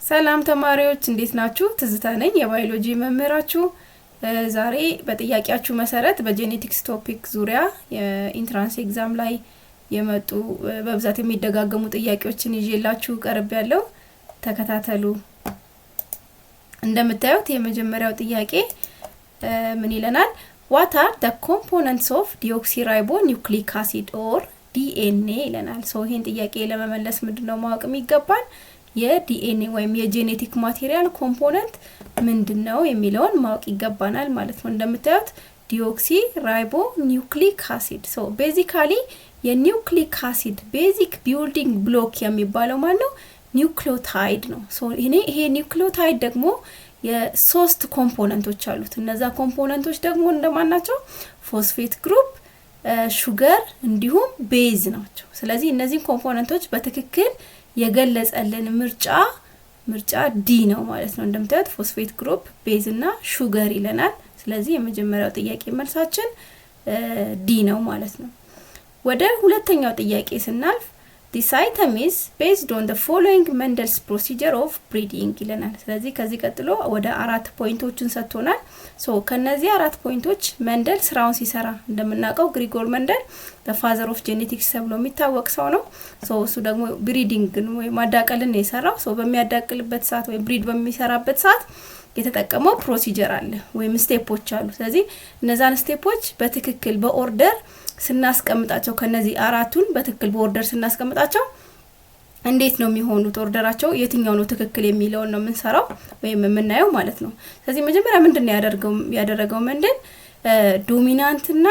ሰላም ተማሪዎች እንዴት ናችሁ? ትዝታ ነኝ የባዮሎጂ መምህራችሁ። ዛሬ በጥያቄያችሁ መሰረት በጄኔቲክስ ቶፒክ ዙሪያ የኢንትራንስ ኤግዛም ላይ የመጡ በብዛት የሚደጋገሙ ጥያቄዎችን ይዤላችሁ ቀርቤያለሁ። ተከታተሉ። እንደምታዩት የመጀመሪያው ጥያቄ ምን ይለናል? What are the components of deoxyribonucleic acid or DNA ይለናል። ይሄን ጥያቄ ለመመለስ ምንድነው ማወቅ የሚገባን? የዲኤንኤ ወይም የጄኔቲክ ማቴሪያል ኮምፖነንት ምንድነው የሚለውን ማወቅ ይገባናል ማለት ነው። እንደምታዩት ዲኦክሲራይቦኒውክሊክ አሲድ ቤዚካሊ የኒውክሊክ አሲድ ቤዚክ ቢልዲንግ ብሎክ የሚባለው ማለት ነው ኒውክሊዮታይድ ነው። ይሄ ኒውክሊዮታይድ ደግሞ የሶስት ኮምፖነንቶች አሉት። እነዛ ኮምፖነንቶች ደግሞ እንደማን ናቸው? ፎስፌት ግሩፕ፣ ሹገር እንዲሁም ቤዝ ናቸው። ስለዚህ እነዚህ ኮምፖነንቶች በትክክል የገለጸልን ምርጫ ዲ ነው ማለት ነው። እንደምታዩት ፎስፌት ግሩፕ፣ ቤዝ እና ሹገር ይለናል። ስለዚህ የመጀመሪያው ጥያቄ መልሳችን ዲ ነው ማለት ነው። ወደ ሁለተኛው ጥያቄ ስናልፍ this item is based on the following Mendel's procedure of breeding ይለናል። ስለዚህ ከዚህ ቀጥሎ ወደ 4 ፖይንቶችን ሰጥቶናል። ከነዚህ 4 ፖይንቶች መንደል ስራውን ሲሰራ እንደምናውቀው ግሪጎር መንደል the father of genetics ተብሎ የሚታወቅ ሰው ነው። እሱ ደግሞ ብሪዲንግን ወይ ማዳቀልን ነው የሰራው። በሚያዳቅልበት ሰዓት ወይ ብሪድ በሚሰራበት ሰዓት የተጠቀመው ፕሮሲጀር አለ ወይም ስቴፖች አሉ። ስለዚህ እነዛን ስቴፖች በትክክል በኦርደር ስናስቀምጣቸው ከነዚህ አራቱን በትክክል በኦርደር ስናስቀምጣቸው እንዴት ነው የሚሆኑት? ኦርደራቸው የትኛው ነው ትክክል የሚለውን ነው የምንሰራው ወይም የምናየው ማለት ነው። ስለዚህ መጀመሪያ ምንድነው ያደረገው መንደል ዶሚናንትና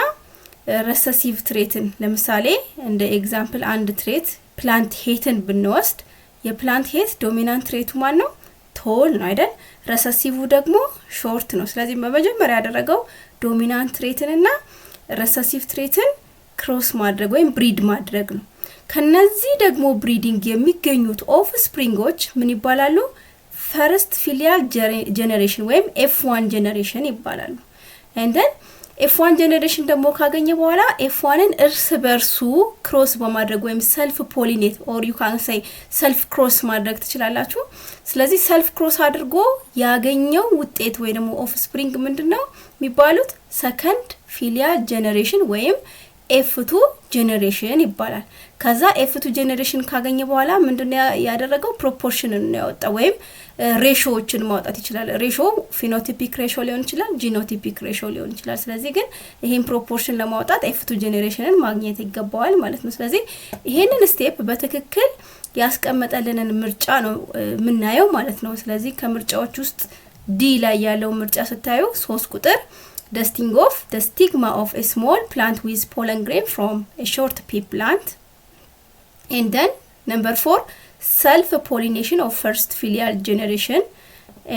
ሬሰሲቭ ትሬትን ለምሳሌ እንደ ኤግዛምፕል አንድ ትሬት ፕላንት ሄትን ብንወስድ የፕላንት ሄት ዶሚናንት ትሬቱ ማን ነው? ቶል ነው አይደል? ሬሰሲቭ ደግሞ ሾርት ነው። ስለዚህ በመጀመሪያ ያደረገው ዶሚናንት ትሬትንና ሬሰሲቭ ትሬትን ክሮስ ማድረግ ወይም ብሪድ ማድረግ ነው። ከነዚህ ደግሞ ብሪዲንግ የሚገኙት ኦፍ ስፕሪንጎች ምን ይባላሉ? ፈርስት ፊሊያል ጄኔሬሽን ወይም F1 ጄኔሬሽን ይባላሉ። and then F1 ጄኔሬሽን ደግሞ ካገኘ በኋላ F1ን እርስ በርሱ ክሮስ በማድረግ ወይም ሰልፍ ፖሊኔት or you can say ሰልፍ ክሮስ ማድረግ ትችላላችሁ። ስለዚህ ሰልፍ ክሮስ አድርጎ ያገኘው ውጤት ወይ ደግሞ ኦፍ ስፕሪንግ ምንድነው የሚባሉት? ሰከንድ ፊሊያል ጄኔሬሽን ወይም F2 ጄኔሬሽን ይባላል። ከዛ F2 ጄኔሬሽን ካገኘ በኋላ ምንድነው ያደረገው? ፕሮፖርሽንን ነው ያወጣው ወይም ሬሾዎችን ማውጣት ይችላል። ሬሾ ፊኖቲፒክ ሬሾ ሊሆን ይችላል፣ ጂኖቲፒክ ሬሾ ሊሆን ይችላል። ስለዚህ ግን ይሄን ፕሮፖርሽን ለማውጣት F2 ጄኔሬሽንን ማግኘት ይገባዋል ማለት ነው። ስለዚህ ይሄንን ስቴፕ በትክክል ያስቀመጠልንን ምርጫ ነው የምናየው ማለት ነው። ስለዚህ ከምርጫዎች ውስጥ ዲ ላይ ያለው ምርጫ ስታዩ 3 ቁጥር dusting off the stigma of a small plant with pollen grain from a short pea plant, and then number 4 self pollination of first filial generation,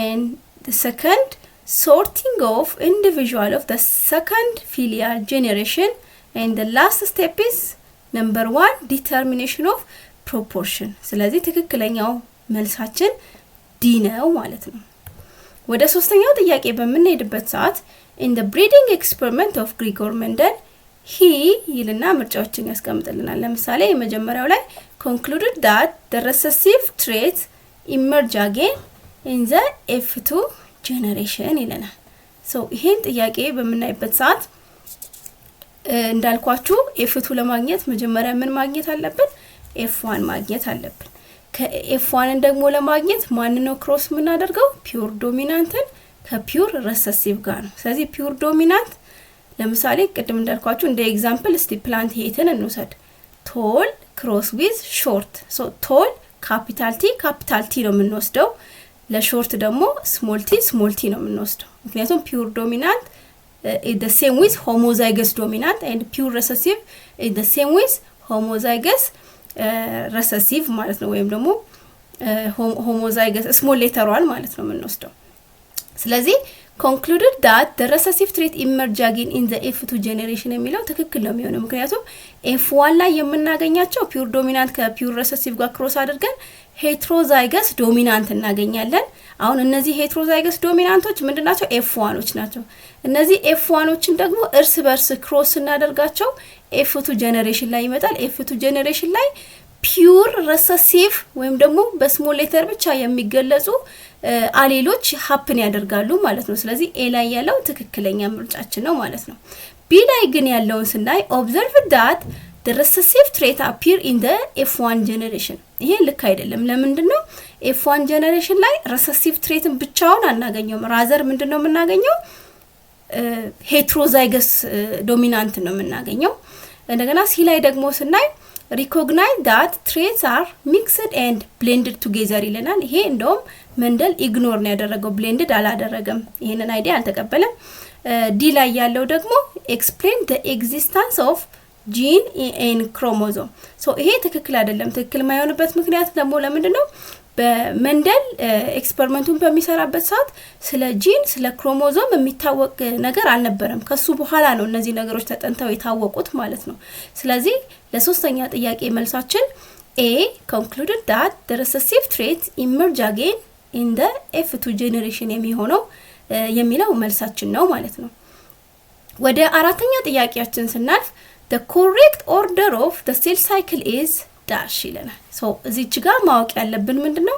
and the second sorting of individual of the second filial generation, and the last step is number 1 determination of proportion. ስለዚህ ትክክለኛው መልሳችን ዲ ነው ማለት ነው። ወደ ሶስተኛው ጥያቄ በምንሄድበት ሰዓት in the breeding experiment of Gregor Mendel he ይልና ምርጫዎችን ያስቀምጥልናል። ለምሳሌ የመጀመሪያው ላይ concluded that the recessive trait emerge again in the F2 generation ይለናል። ይሄን ጥያቄ በምናይበት ሰዓት እንዳልኳችሁ F2 ለማግኘት መጀመሪያ ምን ማግኘት አለብን? F1 ማግኘት አለብን። ከF1ን ደግሞ ለማግኘት ማን ነው ክሮስ የምናደርገው? ፒውር ዶሚናንትን ከፒውር ሬሰሲቭ ጋር ነው። ስለዚህ ፒውር ዶሚናንት ለምሳሌ ቅድም እንዳልኳችሁ እንደ ኤግዛምፕል እስቲ ፕላንት ሄትን እንውሰድ። ቶል ክሮስ ዊዝ ሾርት። ቶል ካፒታል ቲ ነው የምንወስደው። ለሾርት ደግሞ ስሞል ቲ ነው የምንወስደው። ምክንያቱም ፒውር ዶሚናንት the same with homozygous dominant and pure recessive is the same with homozygous recessive ማለት ነው። ወይም ደግሞ homozygous small letter 1 ማለት ነው የምንወስደው። ስለዚህ concluded that the recessive trait emerge again in the F2 generation የሚለው ትክክል ነው የሚሆነው። ምክንያቱም F1 ላይ የምናገኛቸው ፒውር ዶሚናንት ከፒውር ሬሰሲቭ ጋር ክሮስ አድርገን ሄትሮዛይገስ ዶሚናንት እናገኛለን። አሁን እነዚህ ሄትሮዛይገስ ዶሚናንቶች ምንድናቸው? F1ዎች ናቸው። እነዚህ F1ዎችን ደግሞ እርስ በርስ ክሮስ እናደርጋቸው F2 ጄኔሬሽን ላይ ይመጣል። F2 ጄኔሬሽን ላይ ፒውር ሪሰሲቭ ወይም ደግሞ በስሞል ሌተር ብቻ የሚገለጹ አሌሎች ሀፕን ያደርጋሉ ማለት ነው። ስለዚህ ኤ ላይ ያለው ትክክለኛ ምርጫችን ነው ማለት ነው። ቢ ላይ ግን ያለውን ስናይ ኦብዘርቭ ዳት the recessive trait appear in the F1 generation ይሄ ልክ አይደለም። ለምንድን ነው F1 generation ላይ recessive trait ብቻውን አናገኘውም። ራዘር ምንድነው የምናገኘው? heterozygous dominant ነው የምናገኘው። እንደገና ሲ ላይ ደግሞ ስናይ recognize that traits are mixed and blended together ይለናል። ይሄ እንደውም መንደል ኢግኖር ነው ያደረገው፣ blended አላደረገም። ይሄንን አይዲያ አልተቀበለም። ዲ ላይ ያለው ደግሞ explain the existence of gene in chromosome ሶ ይሄ ትክክል አይደለም። ትክክል ማይሆንበት ምክንያት ደግሞ ለምንድነው? በመንደል ኤክስፐሪመንቱን በሚሰራበት ሰዓት ስለ ጂን ስለ ክሮሞዞም የሚታወቅ ነገር አልነበረም። ከሱ በኋላ ነው እነዚህ ነገሮች ተጠንተው የታወቁት ማለት ነው። ስለዚህ ለሶስተኛ ጥያቄ መልሳችን A concluded that the recessive traits emerge again in the F2 generation የሚለው መልሳችን ነው ማለት ነው። ወደ አራተኛ ጥያቄያችን ስናልፍ the correct order of the cell cycle is dash ይለናል። ሶ እዚች ጋር ማወቅ ያለብን ምንድነው?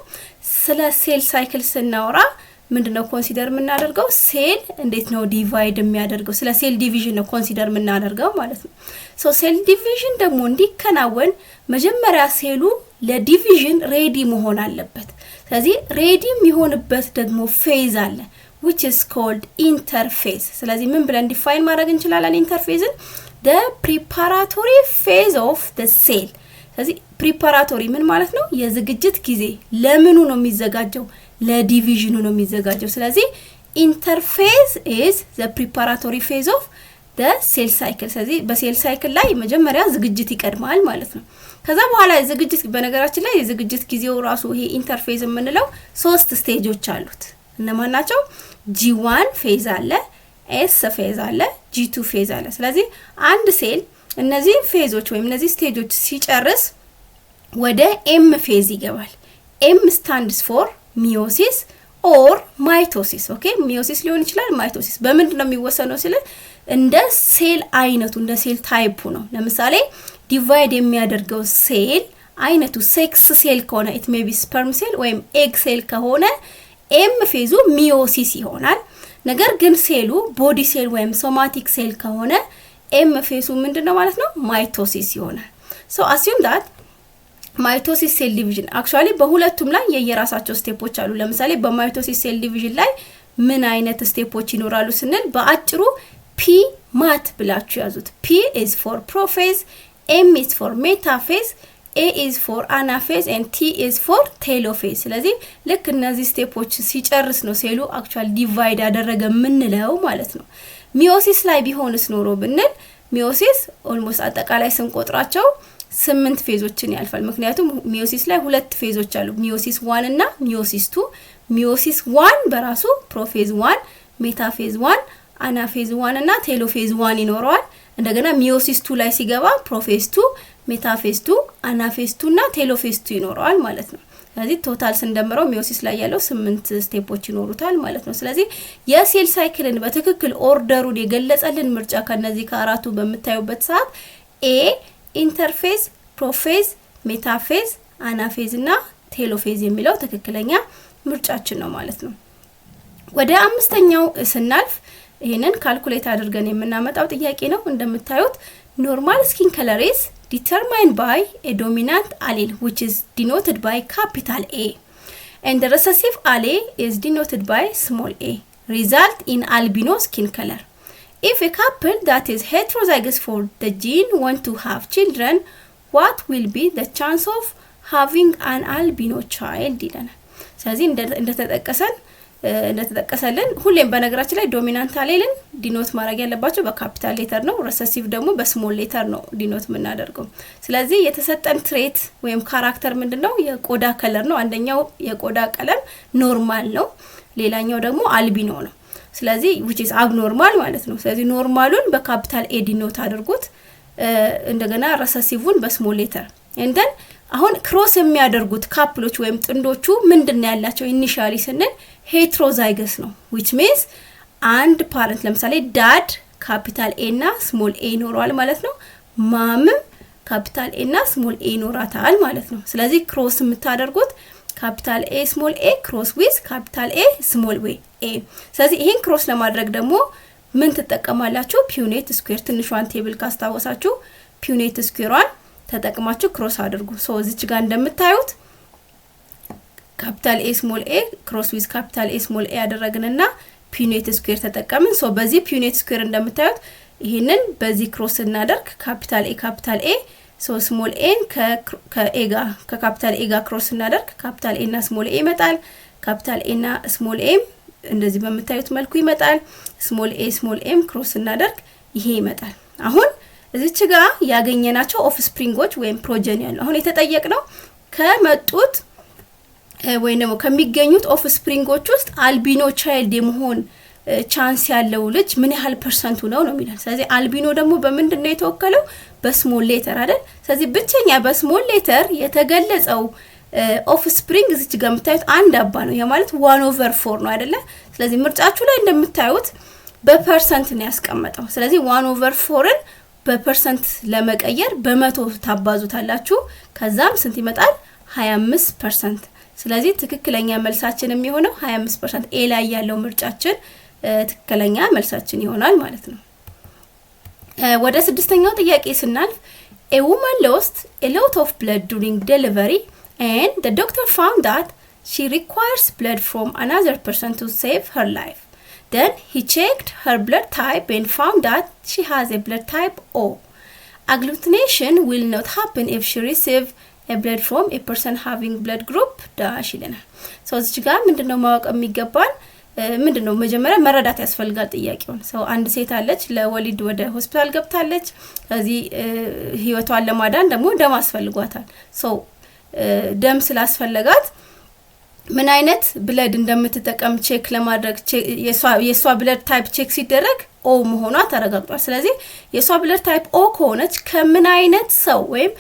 ስለ ሴል ሳይክል ስናወራ ምንድነው ኮንሲደር የምናደርገው? ሴል እንዴት ነው ዲቫይድ የሚያደርገው? ስለ ሴል ዲቪዥን ነው ኮንሲደር የምናደርገው ማለት ነው። ሶ ሴል ዲቪዥን ደግሞ እንዲከናወን መጀመሪያ ሴሉ ለዲቪዥን ሬዲ መሆን አለበት። ስለዚህ ሬዲ የሚሆንበት ደግሞ ፌዝ አለ which is called interphase። ስለዚህ ምን ብለን ዲፋይን ማድረግ እንችላለን ኢንተርፌዝን? the preparatory phase of the cell። ስለዚህ ፕሪፓራቶሪ ምን ማለት ነው? የዝግጅት ጊዜ። ለምኑ ነው የሚዘጋጀው? ለዲቪዥኑ ነው የሚዘጋጀው። ስለዚህ ኢንተርፌዝ is the preparatory phase of the cell cycle። ስለዚህ በሴል ሳይክል ላይ መጀመሪያ ዝግጅት ይቀድማል ማለት ነው። ከዛ በኋላ ዝግጅት፣ በነገራችን ላይ የዝግጅት ጊዜው ራሱ ይሄ ኢንተርፌዝ የምንለው 3 ስቴጆች አሉት። እነማን ናቸው? G1 ፌዝ አለ፣ S ፌዝ አለ፣ G2 ፌዝ አለ። ስለዚህ አንድ ሴል እነዚህ ፌዞች ወይም እነዚህ ስቴጆች ሲጨርስ ወደ M ፌዝ ይገባል። M stands for meiosis or mitosis። ኦኬ ሚዮሲስ ሊሆን ይችላል፣ ማይቶሲስ በምንድን ነው የሚወሰነው? ስለ እንደ ሴል አይነቱ እንደ ሴል ታይፑ ነው። ለምሳሌ ዲቫይድ የሚያደርገው ሴል አይነቱ ሴክስ ሴል ከሆነ it may be sperm cell ወይም egg ሴል ከሆነ M ፌዙ ሚዮሲስ ይሆናል። ነገር ግን ሴሉ ቦዲ ሴል ወይም ሶማቲክ ሴል ከሆነ M ፌዙ ምንድነው ማለት ነው? ማይቶሲስ ይሆናል። ሶ assume that ማይቶሲስ ሴል ዲቪዥን አክቹአሊ በሁለቱም ላይ የየራሳቸው ስቴፖች አሉ። ለምሳሌ በማይቶሲስ ሴል ዲቪዥን ላይ ምን አይነት ስቴፖች ይኖራሉ ስንል በአጭሩ P ማት ብላችሁ ያዙት። P is for prophase, M is for metaphase, A is for anaphase and T is for telophase። ስለዚህ ልክ እነዚህ ስቴፖች ሲጨርስ ነው ሴሉ አክቹአሊ ዲቫይድ ያደረገ ምንለው ማለት ነው። ሚዮሲስ ላይ ቢሆንስ ኖሮ ብንል ሚዮሲስ ኦልሞስት አጠቃላይ ስንቆጥራቸው 8 ፌዞችን ያልፋል። ምክንያቱም ሚዮሲስ ላይ 2 ፌዞች አሉ፣ ሚዮሲስ 1 እና ሚዮሲስ 2። ሚዮሲስ 1 በራሱ ፕሮፌዝ 1፣ ሜታፌዝ 1፣ አናፌዝ 1 እና ቴሎፌዝ 1 ይኖረዋል። እንደገና ሚዮሲስ 2 ላይ ሲገባ ፕሮፌዝ 2፣ ሜታፌዝ 2፣ አናፌዝ 2 እና ቴሎፌዝ 2 ይኖረዋል ማለት ነው። ስለዚህ ቶታል ስንደምረው ሚዮሲስ ላይ ያለው 8 ስቴፖች ይኖሩታል ማለት ነው። ስለዚህ የሴል ሳይክልን በትክክል ኦርደሩን የገለጸልን ምርጫ ከነዚህ ከአራቱ በመታዩበት ሰዓት ኤ ኢንተርፌዝ፣ ፕሮፌዝ፣ ሜታፌዝ፣ አናፌዝ እና ቴሎፌዝ የሚለው ትክክለኛ ምርጫችን ነው ማለት ነው። ወደ አምስተኛው ስናልፍ ይሄንን ካልኩሌት አድርገን የምናመጣው ጥያቄ ነው። እንደምታዩት ኖርማል ስኪን ከለር is determined by a dominant allele which is denoted by capital A and the recessive allele is denoted by small a, result in albino skin color. If a couple that is heterozygous for the gene want to have children, what will be the chance of having an albino child ይለናል። ስለዚህ እንደተጠቀሰልን ሁሌም በነገራችን ላይ ዶሚናንት አሌልን ዲኖት ማድረግ ያለባቸው በካፒታል ሌተር ነው። ሪሰሲቭ ደግሞ በስሞል ሌተር ነው ዲኖት የምናደርገው። ስለዚህ የተሰጠን ትሬት ወይም ካራክተር ምንድነው? የቆዳ ከለር ነው። አንደኛው የቆዳ ቀለም ኖርማል ነው፣ ሌላኛው ደግሞ አልቢኖ ነው። ስለዚህ which is abnormal ማለት ነው። ስለዚህ ኖርማሉን በካፒታል ኤ ዲኖት አድርጉት፣ እንደገና ሪሰሲቭን በስሞል ሌተር and then አሁን ክሮስ የሚያደርጉት ካፕሎች ወይም ጥንዶቹ ምንድነው ያላቸው? ኢኒሺያሊ ስንል ሄትሮዛይገስ ነው which means አንድ ፓረንት ለምሳሌ ዳድ ካፒታል ኤ እና ስሞል ኤ ይኖረዋል ማለት ነው። ማም ካፒታል ኤ እና ስሞል ኤ ይኖራታል ማለት ነው። ስለዚህ ክሮስ የምታደርጉት ካፒታል ኤ ስሞል ኤ ክሮስ ዊዝ ካፒታል ኤ ስሞል ኤ። ስለዚህ ይሄን ክሮስ ለማድረግ ደግሞ ምን ትጠቀማላችሁ? ፒዩኔት ስኩዌር። ትንሿን ቴብል ካስታወሳችሁ ፒዩኔት ስኩዌሯን ተጠቅማችሁ ክሮስ አድርጉ። ሶ እዚች ጋር እንደምታዩት ካፒታል ኤ ስሞል ኤ ክሮስ ዊዝ ካፒታል ኤ ስሞል ኤ ያደረግንና ፒዩኔት ስኩዌር ተጠቀምን። ሶ በዚህ ፒዩኔት ስኩዌር እንደምታዩት ይሄንን በዚህ ክሮስ እናደርግ ካፒታል ኤ ሶ ስሞል ኤን ከኤ ጋር ከካፒታል ኤ ጋር ክሮስ እናደርግ ካፒታል ኤ እና ስሞል ኤ ይመጣል። ካፒታል ኤ እና ስሞል ኤ እንደዚህ በምታዩት መልኩ ይመጣል። ስሞል ኤም ክሮስ እናደርግ ይሄ ይመጣል። አሁን እዚች ጋር ያገኘናቸው ኦፍ ስፕሪንጎች ወይም ፕሮጀኒ ያለው አሁን የተጠየቅነው ከመጡት ወይ ደግሞ ከሚገኙት ኦፍ ስፕሪንጎች ውስጥ አልቢኖ ቻይልድ የመሆን ቻንስ ያለው ልጅ ምን ያህል ፐርሰንቱ ነው የሚላል። ስለዚህ አልቢኖ ደግሞ በምንድነው የተወከለው? በስሞል ሌተር አይደል? ስለዚህ ብቸኛ በስሞል ሌተር የተገለጸው ኦፍ ስፕሪንግ እዚች ጋር የምታዩት አንድ አባ ነው። ያ ማለት 1/4 ነው አይደለ? ስለዚህ ምርጫችሁ ላይ እንደምታዩት በፐርሰንት ነው ያስቀመጠው። ስለዚህ 1/4ን በፐርሰንት ለመቀየር በመቶ ታባዙታላችሁ። ከዛም ስንት ይመጣል? 25%። ስለዚህ ትክክለኛ መልሳችን የሚሆነው 25% ኤ ላይ ያለው ምርጫችን ትክክለኛ መልሳችን ይሆናል ማለት ነው። ወደ ስድስተኛው ጥያቄ ስናልፍ a woman lost a lot of blood during delivery and the doctor found that she requires blood from another person to save her life. Then he checked her blood type and found that she has a blood type O. Agglutination will not happen if she receives a blood from a person having blood group dash ይለናል። ሶ እዚህ ጋር ምንድነው ማወቅ የሚገባን? ምንድነው መጀመሪያ መረዳት ያስፈልጋል ጥያቄውን። ሶ አንድ ሴት አለች ለወሊድ ወደ ሆስፒታል ገብታለች። ስለዚህ ህይወቷን ለማዳን ደግሞ ደም አስፈልጓታል። ሶ ደም ስላስፈልጋት ምን አይነት ብለድ እንደምትጠቀም ቼክ ለማድረግ የሷ ብለድ ታይፕ ቼክ ሲደረግ ኦ መሆኗ ተረጋግጧል። ስለዚህ የሷ ብለድ ታይፕ ኦ ከሆነች ከምን አይነት ሰው ወይም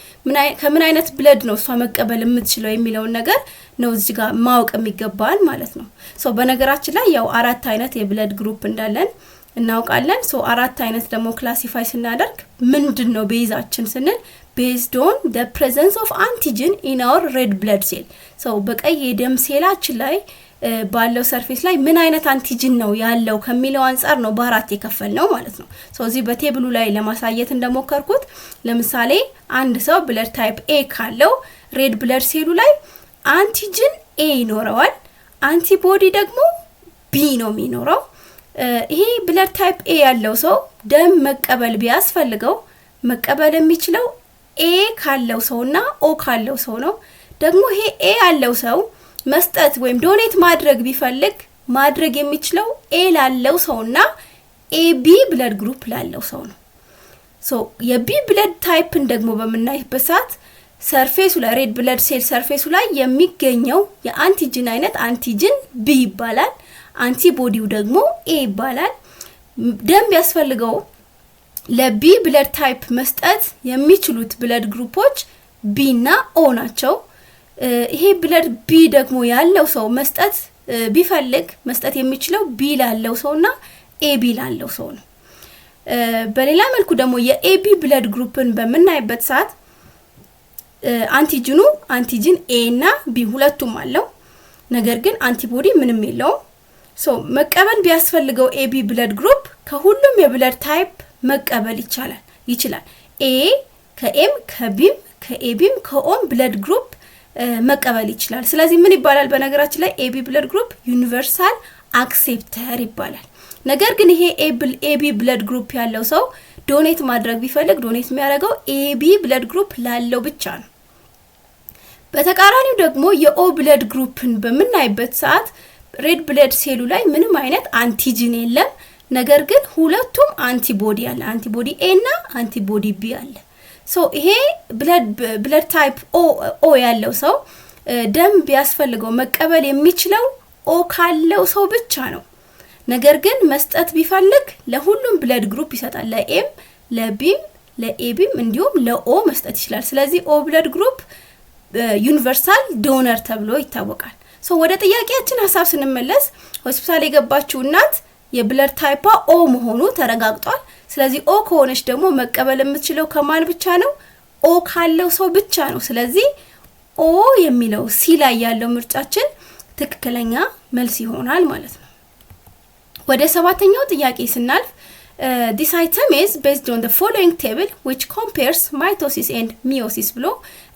ከምን አይነት ብለድ ነው እሷ መቀበል የምትችለው የሚለው ነገር ነው እዚህ ጋር ማወቅ የሚገባል ማለት ነው። ሶ በነገራችን ላይ ያው 4 አይነት የብለድ ግሩፕ እንዳለን እናውቃለን። ሶ 4 አይነት ደግሞ ክላሲፋይ ስናደርግ ምንድነው ቤዛችን ስንል based on the presence of antigen in our red blood cell. ሶ በቀይ የደም ሴላችን ላይ ባለው ሰርፌስ ላይ ምን አይነት አንቲጂን ነው ያለው ከሚለው አንፃር ነው በአራት የከፈልነው ማለት ነው። ሶ እዚህ በቴብሉ ላይ ለማሳየት እንደሞከርኩት ለምሳሌ አንድ ሰው ብለድ ታይፕ ኤ ካለው ሬድ ብለድ ሴሉ ላይ አንቲጂን ኤ ይኖረዋል፣ አንቲቦዲ ደግሞ ቢ ነው የሚኖረው። ይሄ ብለድ ታይፕ ኤ ያለው ሰው ደም መቀበል ቢያስፈልገው መቀበል የሚችለው ኤ ካለው ሰውና ኦ ካለው ሰው ነው። ደግሞ ይሄ ኤ ያለው ሰው መስጠት ወይም ዶኔት ማድረግ ቢፈልግ ማድረግ የሚችለው ኤ ላለው ሰውና ኤቢ ብለድ ግሩፕ ላለው ሰው ነው። ሶ የቢ ብለድ ታይፕን ደግሞ በመናይበት ሰዓት ሰርፌሱ ላይ ሬድ ብለድ ሴል ሰርፌሱ ላይ የሚገኘው የአንቲጂን አይነት አንቲጂን ቢ ይባላል፣ አንቲቦዲው ደግሞ ኤ ይባላል። ደም ቢያስፈልገው ለቢ ብለድ ታይፕ መስጠት የሚችሉት ብለድ ግሩፖች ቢ እና ኦ ናቸው። ይሄ ብለድ ቢ ደግሞ ያለው ሰው መስጠት ቢፈልግ መስጠት የሚችለው ቢ ላለው ሰውና ኤቢ ላለው ሰው ነው። በሌላ መልኩ ደግሞ የኤቢ ብለድ ግሩፕን በመናይበት ሰዓት አንቲጂን ኤ እና ቢ ሁለቱም አለው፣ ነገር ግን አንቲቦዲ ምንም የለውም። ሶ መቀበል ቢያስፈልገው ኤቢ ብለድ ግሩፕ ከሁሉም የብለድ ታይፕ መቀበል ይችላል። ኤ ከኤም ከቢም ከኤቢም ከኦም ብለድ ግሩፕ መቀበል ይችላል። ስለዚህ ምን ይባላል? በነገራችን ላይ ኤቢ ብለድ ግሩፕ ዩኒቨርሳል አክሴፕተር ይባላል። ነገር ግን ይሄ ኤቢ ብለድ ግሩፕ ያለው ሰው ዶኔት ማድረግ ቢፈልግ ዶኔት የሚያደርገው ኤቢ ብለድ ግሩፕ ላለው ብቻ ነው። በተቃራኒው ደግሞ የኦ ብለድ ግሩፕን በመናይበት ሰዓት ሬድ ብለድ ሴሉ ላይ ምንም አይነት አንቲጂን የለም፣ ነገር ግን ሁለቱም አንቲቦዲ አለ፣ አንቲቦዲ ኤ እና አንቲቦዲ ቢ አለ። ሶ ይሄ ብለድ ታይፕ ኦ ያለው ሰው ደም ቢያስፈልገው መቀበል የሚችለው ኦ ካለው ሰው ብቻ ነው። ነገር ግን መስጠት ቢፈልግ ለሁሉም ብለድ ግሩፕ ይሰጣል፣ ለኤም ለቢም ለኤቢም እንዲሁም ለኦ መስጠት ይችላል። ስለዚህ ኦ ብለድ ግሩፕ ዩኒቨርሳል ዶነር ተብሎ ይታወቃል። ሶ ወደ ጥያቄያችን ሐሳብ ስንመለስ ሆስፒታል የገባችው እናት የብለድ ታይፓ ኦ መሆኑ ተረጋግጧል። ስለዚህ ኦ ከሆነች ደግሞ መቀበል የምትችለው ከማን ብቻ ነው? ኦ ካለው ሰው ብቻ ነው። ስለዚህ ኦ የሚለው ሲ ላይ ያለው ምርጫችን ትክክለኛ መልስ ይሆናል ማለት ነው። ወደ ሰባተኛው ጥያቄ ስናልፍ this item is based on the following table which compares mitosis and meiosis ብሎ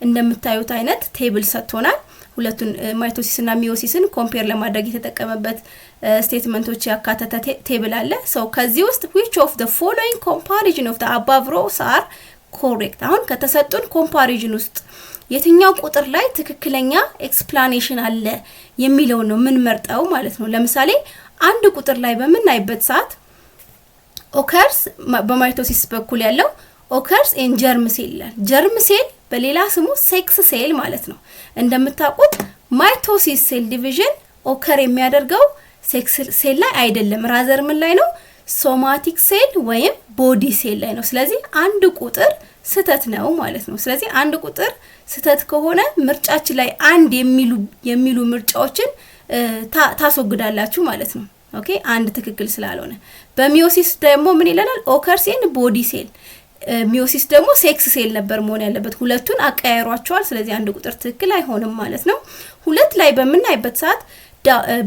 እንደምታዩት አይነት ቴብል ሰጥቶናል። ሁለቱን ማይቶሲስ እና ሚዮሲስን ኮምፔር ለማድረግ የተጠቀመበት ስቴትመንቶች ያካተተ ቴብል አለ። ሶ ከዚህ ውስጥ which of the following comparison of the above rows are correct? አሁን ከተሰጡን ኮምፓሪዥን ውስጥ የትኛው ቁጥር ላይ ትክክለኛ ኤክስፕላኔሽን አለ የሚለው ነው ምን መርጠው ማለት ነው። ለምሳሌ አንድ ቁጥር ላይ በምናይበት ሰዓት ኦከርስ በማይቶሲስ በኩል ያለው ኦከርስ ኢን ጀርም ሴል ይላል። ጀርም ሴል በሌላ ስሙ ሴክስ ሴል ማለት ነው። እንደምታውቁት ማይቶሲስ ሴል ዲቪዥን ኦከር የሚያደርገው ሴክስ ሴል ላይ አይደለም፣ ራዘር ምን ላይ ነው? ሶማቲክ ሴል ወይም ቦዲ ሴል ላይ ነው። ስለዚህ አንድ ቁጥር ስተት ነው ማለት ነው። ስለዚህ አንድ ቁጥር ስተት ከሆነ ምርጫችን ላይ አንድ የሚሉ ምርጫዎችን ታስወግዳላችሁ ማለት ነው። ኦኬ አንድ ትክክል ስላልሆነ። በሚዮሲስ ደግሞ ምን ይላል? ኦከርስ ኢን ቦዲ ሴል። ሚዮሲስ ደግሞ ሴክስ ሴል ነበር መሆን ያለበት። ሁለቱን አቀያይሯቸዋል። ስለዚህ አንድ ቁጥር ትክክል አይሆንም ማለት ነው። ሁለት ላይ በምናይበት ሰዓት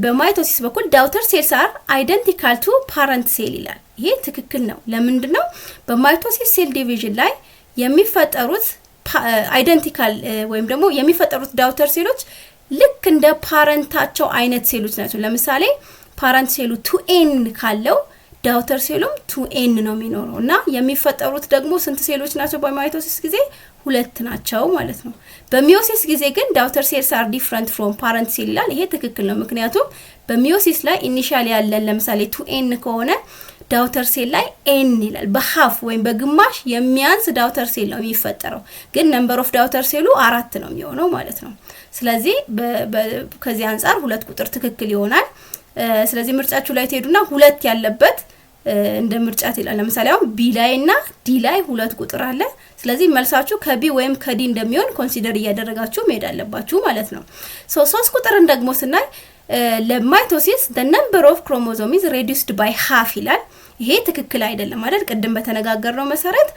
በማይቶሲስ በኩል ዳውተር ሴልስ አር አይደንቲካል ቱ ፓረንት ሴል ይላል። ይሄ ትክክል ነው። ለምንድን ነው? በማይቶሲስ ሴል ዲቪዥን ላይ የሚፈጠሩት አይደንቲካል ወይም ደግሞ የሚፈጠሩት ዳውተር ሴሎች ልክ እንደ ፓረንታቸው አይነት ሴሎች ናቸው። ለምሳሌ ፓረንት ሴሉ 2n ካለው ዳውተር ሴሉም 2n ነው የሚኖረው እና የሚፈጠሩት ደግሞ ስንት ሴሎች ናቸው? በማይቶሲስ ጊዜ 2 ናቸው ማለት ነው። በሚዮሲስ ጊዜ ግን ዳውተር ሴልስ አር ዲፍረንት ፍሮም ፓረንት ሴል ይላል። ይሄ ትክክል ነው። ምክንያቱም በሚዮሲስ ላይ ኢኒሻሊ ያለን ለምሳሌ 2n ከሆነ ዳውተር ሴል ላይ n ይላል። በሃፍ ወይም በግማሽ የሚያንስ ዳውተር ሴል ነው የሚፈጠረው። ግን ነምበር ኦፍ ዳውተር ሴሉ 4 ነው የሚሆነው ማለት ነው። ስለዚህ ከዚህ አንፃር ሁለት ቁጥር ትክክል ይሆናል። ስለዚህ ምርጫችሁ ላይ ትሄዱና ሁለት ያለበት እንደ ምርጫት ይላል። ለምሳሌ አሁን ቢ ላይ እና ዲ ላይ ሁለት ቁጥር አለ። ስለዚህ መልሳችሁ ከቢ ወይም ከዲ እንደሚሆን ኮንሲደር እያደረጋችሁ መሄድ አለባችሁ ማለት ነው። ሶስት ቁጥርን ደግሞ ስናይ ለማይቶሲስ the number of chromosome is reduced by half ይላል። ይሄ ትክክል አይደለም አይደል? ቅድም በተነጋገርነው መሰረት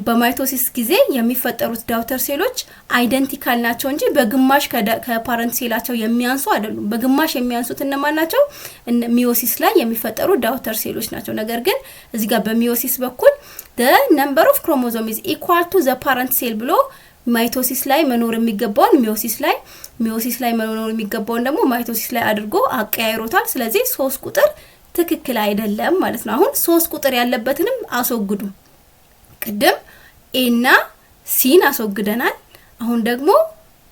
በማይቶሲስ ጊዜ የሚፈጠሩት ዳውተር ሴሎች አይደንቲካል ናቸው እንጂ በግማሽ ከፓረንት ሴላቸው የሚያንሱ አይደሉም። በግማሽ የሚያንሱት እነማን ናቸው? ሚዮሲስ ላይ የሚፈጠሩ ዳውተር ሴሎች ናቸው። ነገር ግን እዚህ ጋር በሚዮሲስ በኩል the number of chromosome is equal to the parent cell ብሎ ማይቶሲስ ላይ መኖር የሚገባውን ሚዮሲስ ላይ መኖር የሚገባውን ደግሞ ማይቶሲስ ላይ አድርጎ አቀያይሮታል። ስለዚህ 3 ቁጥር ትክክል አይደለም ማለት ነው። አሁን 3 ቁጥር ያለበትንም አስወግዱ። ቅድም ኤ እና ሲን አስወግደናል። አሁን ደግሞ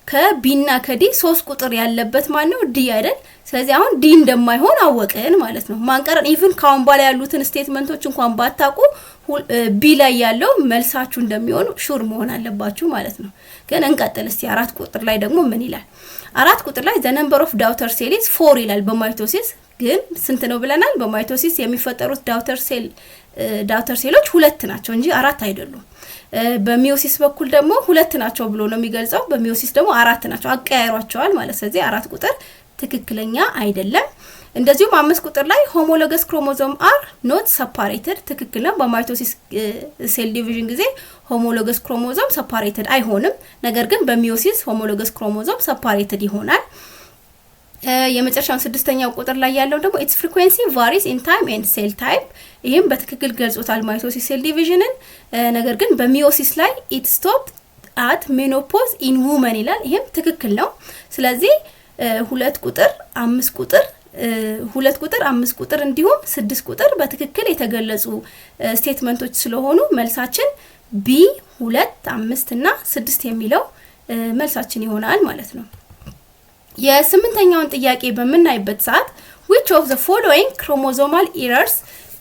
ከቢና ከዲ 3 ቁጥር ያለበት ማን ነው? ዲ አይደል? ስለዚህ አሁን ዲ እንደማይሆን አወቅን ማለት ነው። ማንቀረን ኢቭን ካውን ባላ ያሉትን ስቴትመንቶች እንኳን ባታቁ ቢ ላይ ያለው መልሳችሁ እንደሚሆን ሹር መሆን አለባችሁ ማለት ነው። ግን እንቀጥል እስቲ 4 ቁጥር ላይ ደግሞ ምን ይላል? 4 ቁጥር ላይ the number of daughter cells 4 ይላል። በማይቶሲስ ግን ስንት ነው ብለናል? በማይቶሲስ የሚፈጠሩት ዳውተር ሴሎች 2 ናቸው እንጂ 4 አይደሉም። በሚዮሲስ በኩል ደግሞ 2 ናቸው ብሎ ነው የሚገልጸው። በሚዮሲስ ደግሞ 4 ናቸው፣ አቀያይሯቸዋል ማለት። ስለዚህ 4 ቁጥር ትክክለኛ አይደለም። እንደዚሁም 5 ቁጥር ላይ ሆሞሎገስ ክሮሞዞም አር ኖት ሰፓሬትድ ትክክል ነው። በማይቶሲስ ሴል ዲቪዥን ጊዜ ሆሞሎገስ ክሮሞዞም ሰፓሬትድ አይሆንም። ነገር ግን በሚዮሲስ ሆሞሎገስ ክሮሞዞም ሰፓሬትድ ይሆናል። የመጨረሻው 6ኛው ቁጥር ላይ ያለው ደግሞ its frequency varies in time and cell type ይሄም በትክክል ገልጾታል ማይቶሲስ ሴል ዲቪዥንን። ነገር ግን በሚዮሲስ ላይ it stopped at menopause in women ይላል። ይሄም ትክክል ነው። ስለዚህ 2 ቁጥር 5 ቁጥር 2 ቁጥር 5 ቁጥር እንዲሁም 6 ቁጥር በትክክል የተገለጹ ስቴትመንቶች ስለሆኑ መልሳችን ቢ 2 5 እና 6 የሚለው መልሳችን ይሆናል ማለት ነው። የስምንተኛውን ጥያቄ በመናይበት ሰዓት which of the following chromosomal errors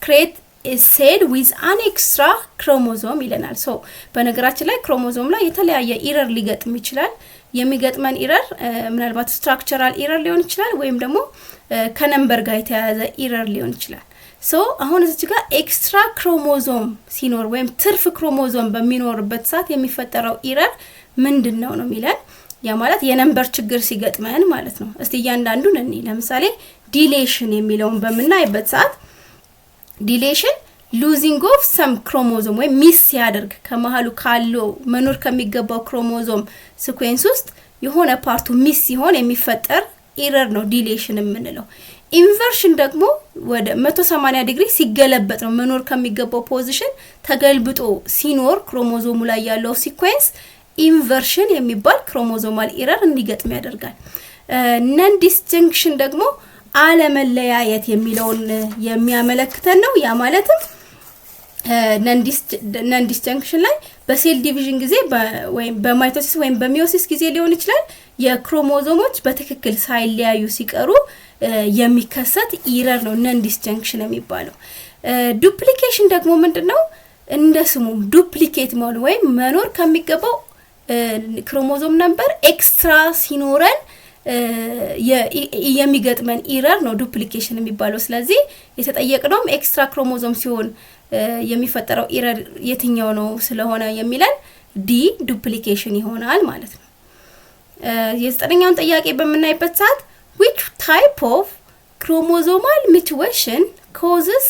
create a cell with an extra chromosome ይለናል። ሶ በነገራችን ላይ ክሮሞዞም ላይ የተለያየ ኢረር ሊገጥም ይችላል። የሚገጥመን ኢረር ምናልባት ስትራክቸራል ኢረር ሊሆን ይችላል ወይም ደግሞ ከነምበር ጋር የተያያዘ ኢረር ሊሆን ይችላል። ሶ አሁን እዚህ ጋር ኤክስትራ ክሮሞዞም ሲኖር ወይም ትርፍ ክሮሞዞም በሚኖርበት ሰዓት የሚፈጠረው ኢረር ምንድነው ነው የሚለን። ያ ማለት የነምበር ችግር ሲገጥመን ማለት ነው። እስቲ እያንዳንዱን እንይ። ለምሳሌ ዲሌሽን የሚለውን በመናይበት ሰዓት ዲሌሽን ሉዚንግ ኦፍ ሰም ክሮሞዞም ወይ ሚስ ሲያደርግ ከመሃሉ ካለው መኖር ከሚገባው ክሮሞዞም ሲኩዌንስ ውስጥ የሆነ ፓርቱ ሚስ ሲሆን የሚፈጠር ኤረር ነው ዲሌሽን የምንለው። ኢንቨርሽን ደግሞ ወደ 180 ዲግሪ ሲገለበጥ ነው መኖር ከሚገባው ፖዚሽን ተገልብጦ ሲኖር ክሮሞዞሙ ላይ ያለው ሲኩዌንስ ኢንቨርሽን የሚባል ክሮሞዞማል ኤረር እንዲገጥም ያደርጋል። ነን ዲስቲንክሽን ደግሞ አለመለያየት የሚለውን የሚያመለክተን ነው። ያ ማለትም ነን ዲስቲንክሽን ላይ በሴል ዲቪዥን ጊዜ ወይም በማይቶሲስ ወይም በሚዮሲስ ጊዜ ሊሆን ይችላል የክሮሞዞሞች በትክክል ሳይለያዩ ሲቀሩ የሚከሰት ኢረር ነው ነን ዲስቲንክሽን የሚባለው። ዱፕሊኬሽን ደግሞ ምንድነው? እንደ ስሙ ዱፕሊኬት መሆን ወይም መኖር ከሚገባው ክሮሞዞም ነበር ኤክስትራ ሲኖረን የሚገጥመን ኢረር ነው ዱፕሊኬሽን የሚባለው። ስለዚህ የተጠየቅነውም ኤክስትራ ክሮሞዞም ሲሆን የሚፈጠረው ኢረር የትኛው ነው ስለሆነ የሚለን ዲ ዱፕሊኬሽን ይሆናል ማለት ነው። የዘጠነኛውን ጥያቄ በምናይበት ሰዓት which type of chromosomal mutation causes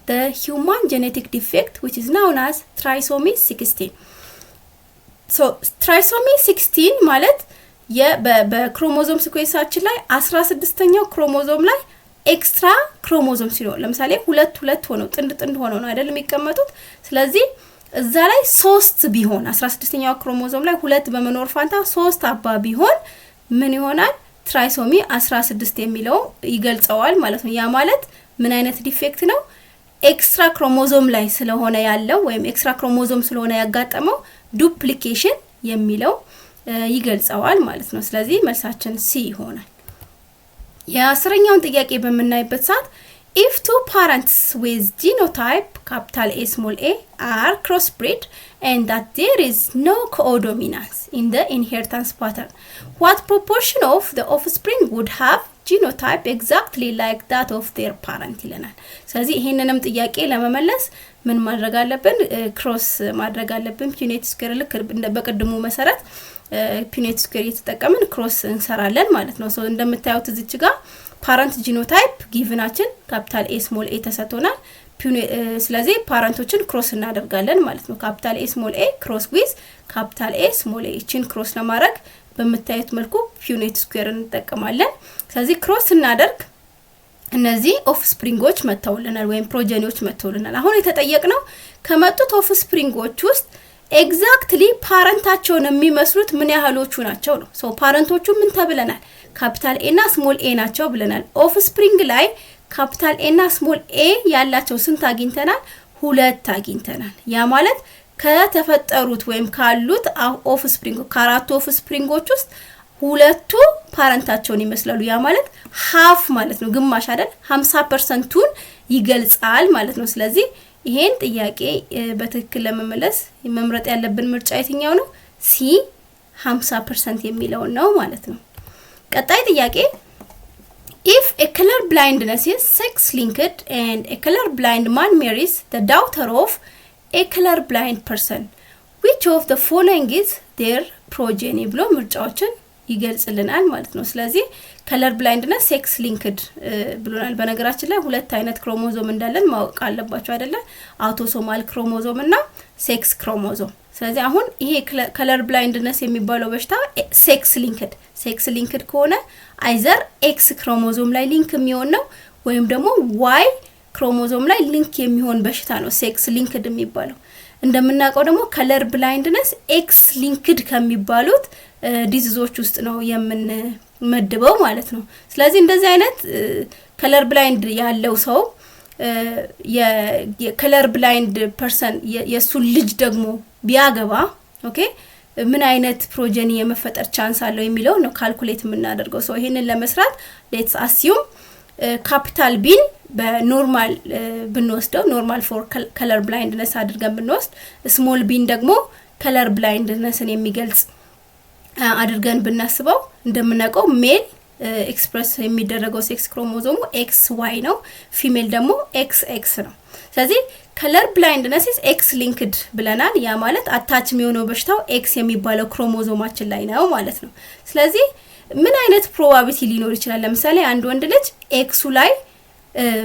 the human genetic defect which is known as trisomy 16? so trisomy 16 ማለት በክሮሞዞም ሲኩዌንሳችን ላይ 16ኛው ክሮሞዞም ላይ ኤክስትራ ክሮሞዞም ሲኖር ለምሳሌ ሁለት ሆነው ጥንድ ሆነው ነው አይደል የሚቀመጡት። ስለዚህ እዛ ላይ 3 ቢሆን 16ኛው ክሮሞዞም ላይ 2 በመኖር ፋንታ 3 አባ ቢሆን ምን ይሆናል? ትራይሶሚ 16 የሚለው ይገልጸዋል ማለት ነው። ያ ማለት ምን አይነት ዲፌክት ነው? ኤክስትራ ክሮሞዞም ላይ ስለሆነ ያለው ወይም ኤክስትራ ክሮሞዞም ስለሆነ ያጋጠመው ዱፕሊኬሽን የሚለው ይገልጸዋል ማለት ነው። ስለዚህ መልሳችን ሲ ይሆናል። የአስረኛውን ጥያቄ በምናይበት ሰዓት if two parents with genotype capital A small a are crossbred and that there is no codominance in the inheritance pattern, what proportion of the offspring would have genotype exactly like that of their parent ይለናል። ስለዚህ ይሄንንም ጥያቄ ለመመለስ ምን ማድረግ አለብን? ክሮስ ማድረግ አለብን። ፒኔት ስኩዌር ልክ በቀድሞ መሰረት ፒኔት ስኩዌር እየተጠቀምን ክሮስ እንሰራለን ማለት ነው። ሶ እንደምታዩት እዚች ጋር ፓረንት ጂኖታይፕ ጊቭናችን ካፒታል ኤ ስሞል ኤ ተሰጥቶናል። ስለዚህ ፓረንቶችን ክሮስ እናደርጋለን ማለት ነው። ካፒታል ኤ ስሞል ኤ ክሮስ ዊዝ ካፒታል ኤ ስሞል ኤ እቺን ክሮስ ለማድረግ በመታየት መልኩ ፒኔት ስኩዌር እንጠቀማለን። ስለዚህ ክሮስ እናደርግ እነዚህ ኦፍስፕሪንጎች መተውልናል ወይም ፕሮጀኒዎች መተውልናል። አሁን የተጠየቅነው ከመጡት ኦፍስፕሪንጎች ውስጥ ኤግዛክትሊ ፓረንታቸውን የሚመስሉት ምን ያህሎቹ ናቸው ነው። ሶ ፓረንቶቹ ምን ተብለናል? ካፒታል ኤ እና ስሞል ኤ ናቸው ብለናል። ኦፍስፕሪንግ ላይ ካፒታል ኤ እና ስሞል ኤ ያላቸው ስንት አግኝተናል? 2 አግኝተናል። ያ ማለት ከተፈጠሩት ወይም ካሉት ኦፍስፕሪንግ ከአራቱ ኦፍስፕሪንጎች ውስጥ 2ቱ ፓረንታቸውን ይመስላሉ። ያ ማለት ሃፍ ማለት ነው፣ ግማሽ አይደል? 50%ቱን ይገልጻል ማለት ነው። ስለዚህ ይሄን ጥያቄ በትክክል ለመመለስ መምረጥ ያለብን ምርጫ የትኛው ነው? ሲ 50% የሚለው ነው ማለት ነው። ቀጣይ ጥያቄ if a color blindness is sex linked and a color blind man marries the daughter of a color blind person, which of the following is their progeny ብሎ ምርጫዎችን ይገልጽልናል ማለት ነው። ስለዚህ ከለር ብላይንድነስ ሴክስ ሊንክድ ብሎናል። በነገራችን ላይ 2 አይነት ክሮሞዞም እንዳለን ማወቅ አለባችሁ አይደለ? አውቶሶማል ክሮሞዞም እና ሴክስ ክሮሞዞም። ስለዚህ አሁን ይሄ ከለር ብላይንድነስ የሚባለው በሽታ ሴክስ ሊንክድ ከሆነ አይዘር ኤክስ ክሮሞዞም ላይ ሊንክ የሚሆን ነው ወይም ደግሞ ዋይ ክሮሞዞም ላይ ሊንክ የሚሆን በሽታ ነው ሴክስ ሊንክድ የሚባለው። እንደምናውቀው ደግሞ ከለር ብላይንድነስ ኤክስ ሊንክድ ከሚባሉት ዲዚዞች ውስጥ ነው የምንመድበው ማለት ነው። ስለዚህ እንደዚህ አይነት ከለር ብላይንድ ያለው ሰው የከለር ብላይንድ ፐርሰን የሱ ልጅ ደግሞ ቢያገባ ኦኬ ምን አይነት ፕሮጀኒ የመፈጠር ቻንስ አለው የሚለው ነው ካልኩሌት የምናደርገው። ሶ ይሄንን ለመስራት ሌትስ አሲዩም ካፒታል ቢን በኖርማል ብንወስደው ኖርማል ፎር ከለር ብላይንድነስ አድርገን ብንወስድ ስሞል ቢን ደግሞ ከለር ብላይንድነስን የሚገልጽ አድርገን ብናስበው እንደምናውቀው ሜል ኤክስፕረስ የሚደረገው ሴክስ ክሮሞዞሙ ኤክስ ዋይ ነው፣ ፊሜል ደግሞ ኤክስ ኤክስ ነው። ስለዚህ ከለር ብላይንድነስ ኢዝ ኤክስ ሊንክድ ብለናል። ያ ማለት አታች የሚሆነው በሽታው ኤክስ የሚባለው ክሮሞዞማችን ላይ ነው ማለት ነው። ስለዚህ ምን አይነት ፕሮባቢሊቲ ሊኖር ይችላል? ለምሳሌ አንድ ወንድ ልጅ ኤክሱ ላይ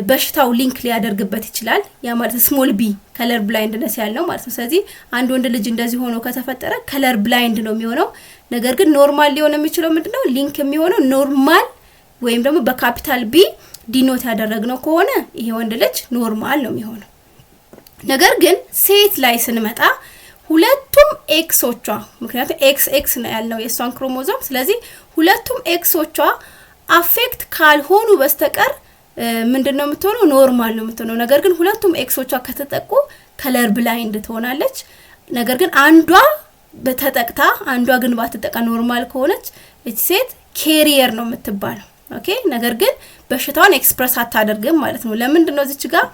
በሽታው ሊንክ ሊያደርግበት ይችላል። ያ ማለት ስሞል ቢ ከለር ብላይንድነስ ያለው ማለት ነው። ስለዚህ አንድ ወንድ ልጅ እንደዚህ ሆኖ ከተፈጠረ ከለር ብላይንድ ነው የሚሆነው። ነገር ግን ኖርማል ሊሆን የሚችለው ምንድነው ሊንክ የሚሆነው ኖርማል ወይም ደግሞ በካፒታል ቢ ዲኖት ያደረግነው ከሆነ ይሄ ወንድ ልጅ ኖርማል ነው የሚሆነው። ነገር ግን ሴት ላይ ስንመጣ ሁለቱም ኤክሶቿ ምክንያቱም ኤክስ ነው ያለው የሷን ክሮሞዞም ስለዚህ ሁለቱም ኤክሶቿ አፌክት ካልሆኑ በስተቀር ምንድነው የምትሆነው ኖርማል ነው የምትሆነው። ነገር ግን ሁለቱም ኤክሶቿ ከተጠቁ ከለር ብላይንድ ትሆናለች። ነገር ግን አንዷ በተጠቅታ አንዷ ግን ባትጠቃ ኖርማል ከሆነች እቺ ሴት ካሪየር ነው የምትባለው። ኦኬ ነገር ግን በሽታውን ኤክስፕረስ አታደርግም ማለት ነው። ለምንድነው እዚች ጋር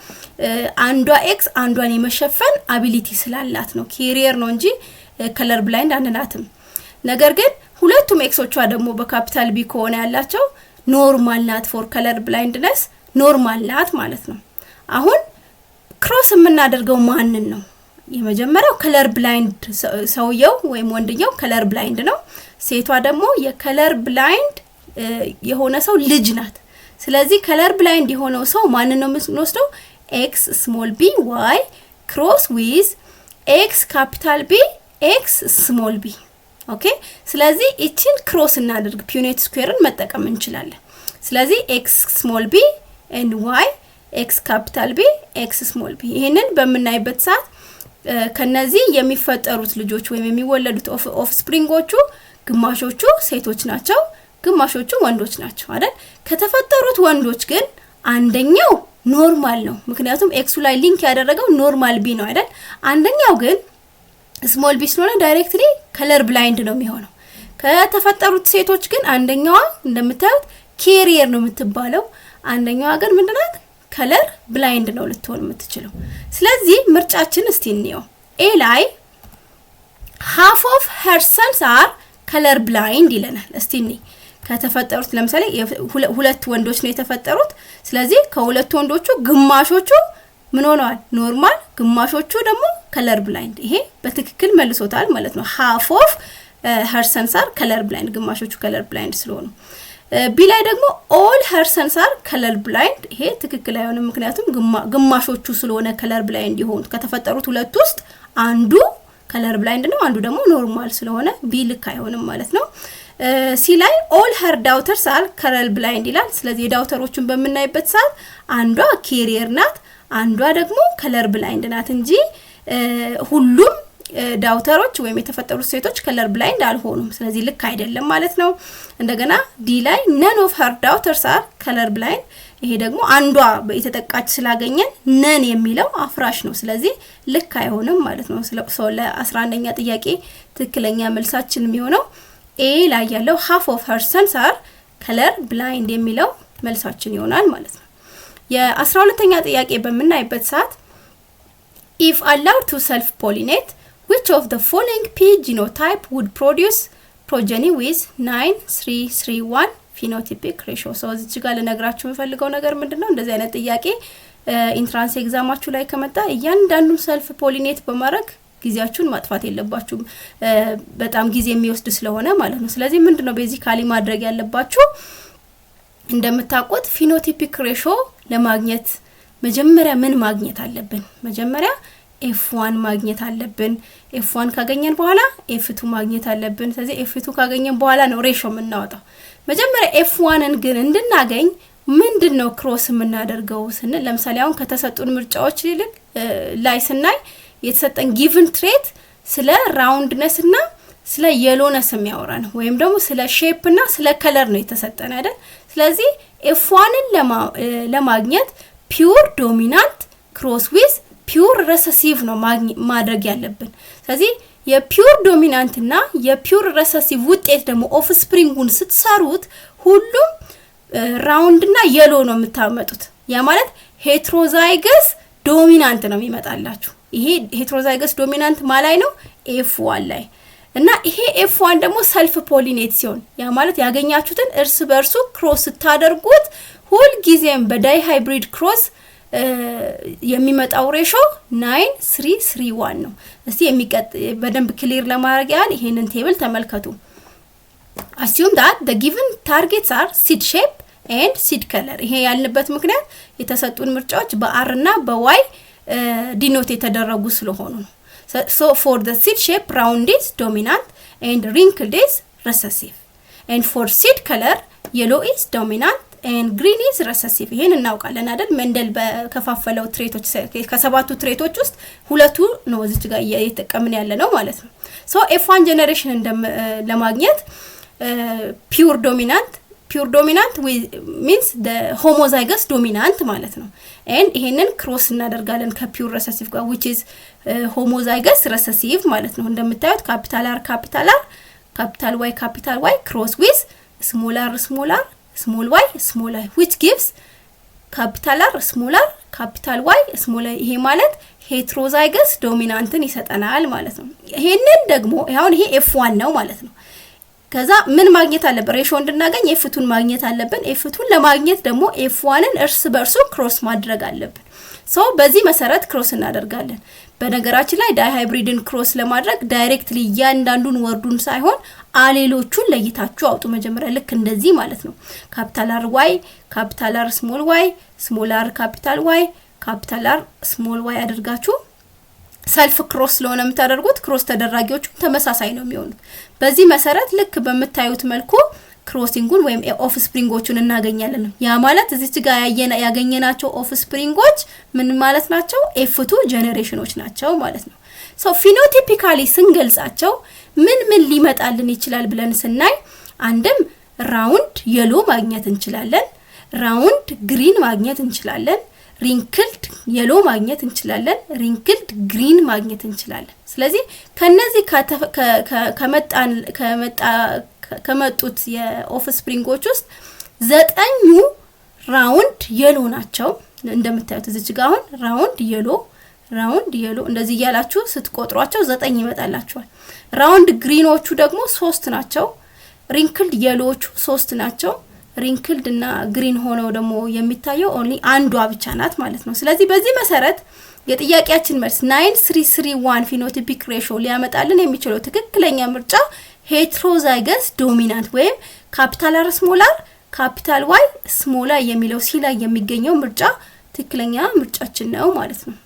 አንዷ ኤክስ አንዷን የመሸፈን አቢሊቲ ስላላት ነው ካሪየር ነው እንጂ ከለር ብላይንድ አንላትም። ነገር ግን ሁለቱም ኤክሶቿ ደግሞ በካፒታል ቢ ከሆነ ያላቸው ኖርማል ናት ፎር ከለር ብላይንድነስ ኖርማል ናት ማለት ነው። አሁን ክሮስ የምናደርገው ማንን ነው? የመጀመሪያው ከለር ብላይንድ ሰውየው ወይም ወንድየው ከለር ብላይንድ ነው። ሴቷ ደግሞ የከለር ብላይንድ የሆነ ሰው ልጅ ናት። ስለዚህ ከለር ብላይንድ የሆነው ሰው ማንን ነው የምንወስደው? ኤክስ ስሞል ቢ ዋይ ክሮስ ዊዝ ኤክስ ካፒታል ቢ ኤክስ ስሞል ቢ። ኦኬ ስለዚህ እቺን ክሮስ እናድርግ ፒዩኔት ስኩዌርን መጠቀም እንችላለን። ስለዚህ ኤክስ ስሞል ቢ ኤንድ ዋይ ኤክስ ካፒታል ቢ ኤክስ ስሞል ቢ ይሄንን በመናይበት ሰዓት ከነዚህ የሚፈጠሩት ልጆች ወይም የሚወለዱት ኦፍስፕሪንጎቹ ግማሾቹ ሴቶች ናቸው፣ ግማሾቹ ወንዶች ናቸው አይደል? ከተፈጠሩት ወንዶች ግን አንደኛው ኖርማል ነው ምክንያቱም ኤክሱ ላይ ሊንክ ያደረገው ኖርማል ቢ ነው አይደል? አንደኛው ግን ስሞል ቢ ስለሆነ ዳይሬክትሊ ከለር ብላይንድ ነው የሚሆነው። ከተፈጠሩት ሴቶች ግን አንደኛዋ እንደምታዩት ካሪየር ነው የምትባለው፣ አንደኛዋ ግን ምንድናት ከለር ብላይንድ ነው ልትሆን የምትችለው። ስለዚህ ምርጫችን እስቲ እንየው። ኤ ላይ half of her sons are color blind ይለናል። እስቲ እንይ ከተፈጠሩት ለምሳሌ ሁለት ወንዶች ነው የተፈጠሩት። ስለዚህ ከሁለት ወንዶቹ ግማሾቹ ምን ሆነዋል ኖርማል፣ ግማሾቹ ደግሞ ከለር ብላይንድ። ይሄ በትክክል መልሶታል ማለት ነው። half of her sons are color blind ግማሾቹ ከለር ብላይንድ ስለሆኑ። ቢ ላይ ደግሞ all her sons are color blind ይሄ ትክክል አይሆንም ምክንያቱም ግማሾቹ ስለሆነ ከለር ብላይንድ ይሆኑ ከተፈጠሩት ሁለት ውስጥ አንዱ ከለር ብላይንድ ነው አንዱ ደግሞ ኖርማል ስለሆነ ቢ ልክ አይሆንም ማለት ነው። ሲ ላይ all her daughters are color blind ይላል። ስለዚህ ዳውተሮቹን በመናይበት ሰዓት አንዷ ካሪየር ናት አንዷ ደግሞ ከለር ብላይንድ ናት እንጂ ሁሉም ዳውተሮች ወይም የተፈጠሩት ሴቶች ከለር ብላይንድ አልሆኑም። ስለዚህ ልክ አይደለም ማለት ነው። እንደገና ዲ ላይ none of her daughters are color blind ይሄ ደግሞ አንዷ የተጠቃች ስላገኘን ነን የሚለው አፍራሽ ነው። ስለዚህ ልክ አይሆንም ማለት ነው። ሰው ለ11ኛ ጥያቄ ትክክለኛ መልሳችን የሚሆነው ኤ ላይ ያለው half of her sons are color blind የሚለው መልሳችን ይሆናል ማለት ነው። የ12ኛ ጥያቄ በመናይበት ሰዓት if allowed to self pollinate which of the following P genotype would produce progeny with 9:3:1 phenotypic ratio? so እዚህ ጋር ለነግራችሁ የምፈልገው ነገር ምንድነው እንደዚህ አይነት ጥያቄ ኢንትራንስ ኤግዛማችሁ ላይ ከመጣ እያንዳንዱን ሰልፍ ፖሊኔት በማድረግ ጊዜያችሁን ማጥፋት የለባችሁም በጣም ጊዜ የሚወስድ ስለሆነ ማለት ነው። ስለዚህ ምንድነው ቤዚካሊ ማድረግ ያለባችሁ እንደምታውቁት ፊኖቲፒክ ሬሾ ለማግኘት መጀመሪያ ምን ማግኘት አለብን? መጀመሪያ F1 ማግኘት አለብን። F1 ካገኘን በኋላ F2 ማግኘት አለብን። ስለዚህ F2 ካገኘን በኋላ ነው ሬሾ የምናወጣው። መጀመሪያ F1ን ግን እንድናገኝ ምንድነው ክሮስ የምናደርገው ስንል ለምሳሌ አሁን ከተሰጡን ምርጫዎች ላይ ስናይ የተሰጠን ጊቭን ትሬት ስለ ራውንድነስ እና ስለ የሎነስ የሚያወራ ነው ወይም ደግሞ ስለ ሼፕ እና ስለ ከለር ነው የተሰጠን አይደል? ስለዚህ F1ን ለማግኘት ፒውር ዶሚናንት ክሮስ ዊዝ ፒውር ሬሰሲቭ ነው ማድረግ ያለብን። ስለዚህ የፒውር ዶሚናንት እና የፒውር ሬሰሲቭ ውጤት ደግሞ ኦፍስፕሪንጉን ስትሰሩት ሁሉም ራውንድ እና የሎ ነው የምታመጡት። ያ ማለት ሄትሮዛይገስ ዶሚናንት ነው የሚመጣላችሁ። ይሄ ሄትሮዛይገስ ዶሚናንት ማላይ ነው F1 ላይ እና ይሄ F1 ደግሞ ሰልፍ ፖሊኔት ሲሆን ያ ማለት ያገኛችሁትን እርስ በርሱ ክሮስ ታደርጉት ሁሉ ጊዜም በዳይ ሃይብሪድ ክሮስ የሚመጣው ሬሾ 9:3:1 ነው። እስቲ በደንብ ክሊር ለማድረግ ያህል ይሄንን ቴብል ተመልከቱ። assume that the given targets are seed shape ኤንድ ሲድ ከለር። ይሄ ያልንበት ምክንያት የተሰጡን ምርጫዎች በአር እና በዋይ ዲኖት የተደረጉ ስለሆኑ ነው። so for the seed shape round is dominant and wrinkled is recessive, and for seed color yellow is dominant and green is recessive. ይሄን እናውቃለን አይደል? መንደል በከፋፈለው ትሬቶች ከሰባቱ ትሬቶች ውስጥ ሁለቱ ነው እዚህ ጋር እየተጠቀምን ያለ ነው ማለት ነው። so f1 generation ለማግኘት pure dominant means the homozygous dominant ማለት ነው። and ይሄንን ክሮስ እናደርጋለን ከፒውር recessive ጋር which is homozygous recessive ማለት ነው። እንደምታዩት ካፒታል R capital Y cross with small r small y small I which gives capital R small r capital Y small I። ይሄ ማለት heterozygous dominantን ይሰጠናል ማለት ነው። ይሄንን ደግሞ አሁን ይሄ f1 ነው ማለት ነው። ከዛ ምን ማግኘት አለበት? ሬሾ እንድናገኝ f2ን ማግኘት አለብን። f2ን ለማግኘት ደግሞ f1ን እርስ በርሱ ክሮስ ማድረግ አለብን። ሶ በዚህ መሰረት ክሮስ እናደርጋለን። በነገራችን ላይ ዳይሃይብሪድን ክሮስ ለማድረግ ዳይሬክትሊ ያንዳንዱን ወርዱን ሳይሆን አሌሎቹን ለይታችሁ አውጡ መጀመሪያ ልክ እንደዚህ ማለት ነው። ካፒታል R y ካፒታል R ስሞል y ስሞል r ካፒታል y ካፒታል R ስሞል y አድርጋችሁ ሰልፍ ክሮስ ስለሆነ የምታደርጉት ክሮስ ተደራጊዎቹ ተመሳሳይ ነው የሚሆኑት። በዚህ መሰረት ልክ በመታዩት መልኩ ክሮሲንጉን ወይም ኦፍ ስፕሪንጎቹን እናገኛለን። ያ ማለት እዚህ ጋር ያገኘናቸው ኦፍ ስፕሪንጎች ምን ማለት ናቸው? f2 ጀነሬሽኖች ናቸው ማለት ነው። ሶ ፊኖቲፒካሊ ስንገልጻቸው ምን ሊመጣልን ይችላል ብለን ስናይ አንድም ራውንድ የሎ ማግኘት እንችላለን፣ ራውንድ ግሪን ማግኘት እንችላለን፣ ሪንክልድ የሎ ማግኘት እንችላለን፣ ሪንክልድ ግሪን ማግኘት እንችላለን። ስለዚህ ከነዚህ ከመጡት የኦፍ ስፕሪንጎች ውስጥ 9ኙ ራውንድ የሎ ናቸው። እንደምታዩት እዚህ ጋር አሁን ራውንድ የሎ እንደዚህ ያላችሁ ስትቆጥሯቸው 9 ይመጣላችኋል። ራውንድ ግሪኖቹ ደግሞ 3 ናቸው። ሪንክልድ የሎቹ 3 ናቸው። ሪንክልድ እና ግሪን ሆነው ደግሞ የሚታየው ኦንሊ አንዷ ብቻ ናት ማለት ነው። ስለዚህ በዚህ መሰረት የጥያቄያችን መልስ 9331 ፊኖቲፒክ ሬሾ ሊያመጣልን የሚችለው ትክክለኛ ምርጫ ሄትሮዛይገስ ዶሚናንት ወይም ካፒታል R ስሞል r ካፒታል Y ስሞል I የሚለው ሲ ላይ የሚገኘው ምርጫ ትክክለኛ ምርጫችን ነው ማለት ነው።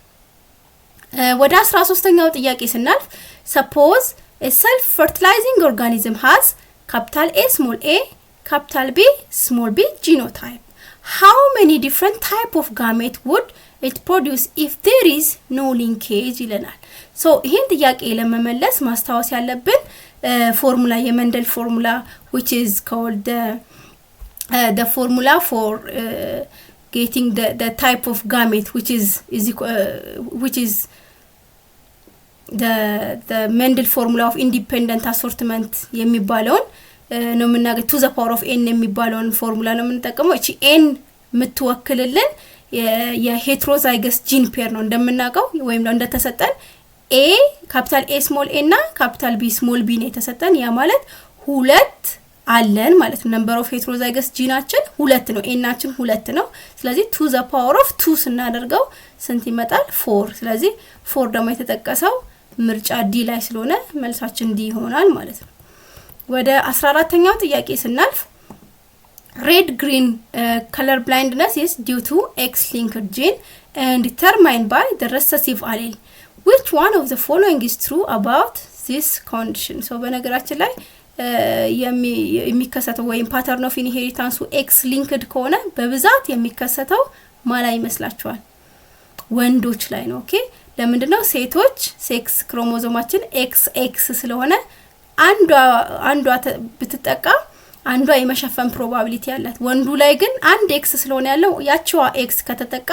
ወደ 13ኛው ጥያቄ ስናልፍ suppose a self fertilizing organism has capital A small a capital B small b genotype. How many different type of gamete would it produce if there is no linkage ይለናል። ሶ ይሄን ጥያቄ ለመመለስ ማስታወስ ያለብን ፎርሙላ የመንደል ፎርሙላ which is called the formula for getting the type of gamete which is the Mendel formula of independent assortment የሚባለውን ነው የምናገኝ to the power of n የሚባለውን ፎርሙላ ነው የምንጠቀመው። እቺ n የምትወክልልን የሄትሮዛይገስ ጂን ፔር ነው እንደምናውቀው ወይም ነው እንደተሰጠን a ካፒታል A ስሞል a እና ካፒታል B ስሞል b ነው የተሰጠን። ያ ማለት ሁለት አለን ማለት ነው። ነምበር ኦፍ ሄትሮዛይገስ ጂናችን 2 ነው፣ ኤናችን 2 ነው። ስለዚህ to the power of 2 ስናደርገው ስንት ይመጣል? 4። ስለዚህ 4 ደግሞ የተጠቀሰው ምርጫ ዲ ላይ ስለሆነ መልሳችን ዲ ይሆናል ማለት ነው። ወደ 14ኛው ጥያቄ ስናልፍ red green color blindness is due to X-linked gene and determined by the recessive allele. Which one of the following is true about this condition? So በነገራችን ላይ የሚከሰተው ወይም pattern of inheritance X-linked ከሆነ በብዛት የሚከሰተው ማላ ይመስላችኋል? ወንዶች ላይ ነው። ኦኬ ለምንድነው? ሴቶች ሴክስ ክሮሞዞማችን XX ስለሆነ አንዷ ብትጠቃ አንዷ የመሸፈን ፕሮባቢሊቲ ያላት። ወንዱ ላይ ግን አንድ ኤክስ ስለሆነ ያለው ያቺዋ ኤክስ ከተጠቃ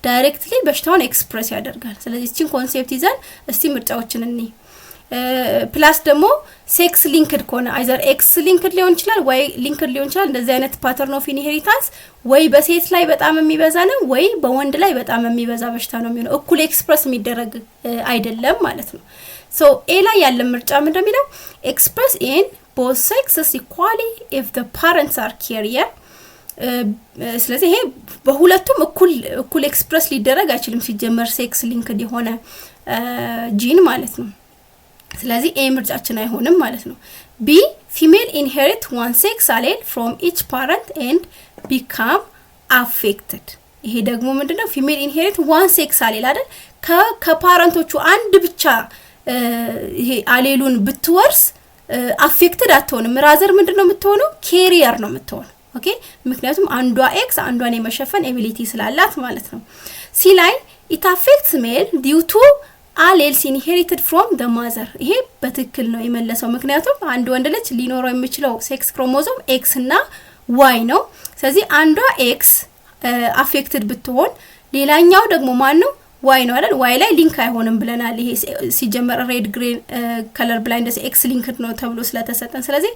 ዳይሬክትሊ በሽታውን ኤክስፕረስ ያደርጋል። ስለዚህ እቺን ኮንሴፕት ይዘን እስቲ ምርጫዎችን እንይ። ፕላስ ደግሞ ሴክስ ሊንክድ ከሆነ አይዘር ኤክስ ሊንክድ ሊሆን ይችላል ወይ ሊንክድ ሊሆን ይችላል። እንደዚህ አይነት ፓተርን ኦፍ ኢንሄሪታንስ ወይ በሴት ላይ በጣም የሚበዛ ነው ወይ በወንድ ላይ በጣም የሚበዛ በሽታ ነው የሚሆነው። እኩል ኤክስፕረስ የሚደረግ አይደለም ማለት ነው። ሶ ኤ ላይ ያለ ምርጫ ምን እንደሚለው express in both sexes equally if the parents are carrier. ስለዚህ ይሄ በሁለቱም እኩል ኤክስፕረስ ሊደረግ አይችልም ሲጀመር ሴክስ ሊንክድ የሆነ ጂን ማለት ነው። ስለዚህ ኤ ምርጫችን አይሆንም ማለት ነው። ቢ female inherit one sex allele from each parent and become affected ይሄ ደግሞ ምንድነው ፊሜል ኢንሄሪት ዋን ሴክስ አሌል አይደል ከፓረንቶቹ አንድ ብቻ ይሄ አሌሉን ብትወርስ አፌክትድ አትሆንም ራዘር ምንድነው የምትሆነው ካሪየር ነው የምትሆነው ኦኬ ምክንያቱም አንዷ ኤክስ አንዷን የመሸፈን ኤቢሊቲ ስላላት ማለት ነው ሲ ላይ it affects male due to alleles inherited from the mother ይሄ በትክክል ነው የመለሰው ምክንያቱም አንድ ወንድ ልጅ ሊኖረው የሚችለው ሴክስ ክሮሞዞም ኤክስ እና ዋይ ነው ስለዚህ አንዷ ኤክስ አፌክትድ ብትሆን ሌላኛው ደግሞ ማን ነው ዋይ ነው አይደል ዋይ ላይ ሊንክ አይሆንም ብለናል ይሄ ሲጀመር ሬድ ግሪን ከለር ብላይንድነስ ኤክስ ሊንክድ ነው ተብሎ ስለተሰጠን ስለዚህ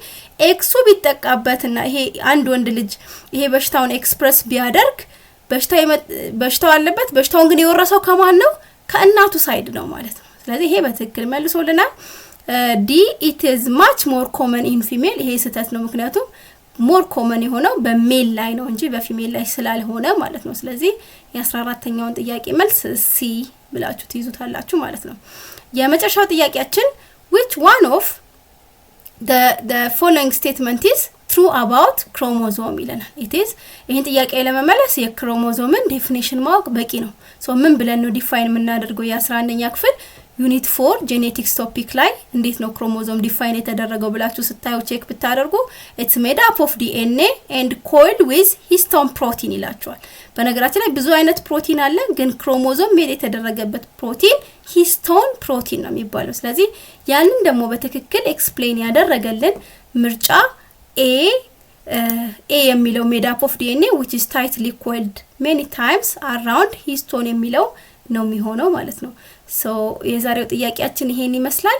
ኤክሱ ቢጠቃበትና ይሄ አንድ ወንድ ልጅ ይሄ በሽታውን ኤክስፕረስ ቢያደርግ በሽታው አለበት በሽታውን ግን የወረሰው ከማን ነው ከእናቱ ሳይድ ነው ማለት ነው ስለዚህ ይሄ በትክክል መልሶልናል ዲ it is much more common in female ይሄ ስህተት ነው ምክንያቱም more common የሆነው በሜል ላይ ነው እንጂ በፊሜል ላይ ስላልሆነ ማለት ነው ስለዚህ የ14ኛውን ጥያቄ መልስ ሲ ብላችሁ ትይዙታላችሁ ማለት ነው የመጨረሻው ጥያቄያችን which one of the following statement is true about chromosome ይለናል it is ይሄን ጥያቄ ለመመለስ የክሮሞዞምን ዴፊኒሽን ማወቅ በቂ ነው ሶ ምን ብለን ነው ዲፋይን የምናደርገው የ11ኛ ክፍል ዩኒት 4 ጄኔቲክስ ቶፒክ ላይ እንዴት ነው ክሮሞዞም ዲፋይን የተደረገው ብላችሁ ስታዩ ቼክ ብታደርጉ it's made up of DNA and coiled with histone protein ይላችኋል በነገራችን ላይ ብዙ አይነት ፕሮቲን አለ ግን ክሮሞዞም ሜድ የተደረገበት ፕሮቲን ሂስቶን ፕሮቲን ነው የሚባለው ስለዚህ ያንን ደግሞ በትክክል ኤክስፕሌን ያደረገልን ምርጫ A የሚለው made up of DNA which is tightly coiled many times around histone የሚለው ነው የሚሆነው ማለት ነው ሶ የዛሬው ጥያቄያችን ይሄን ይመስላል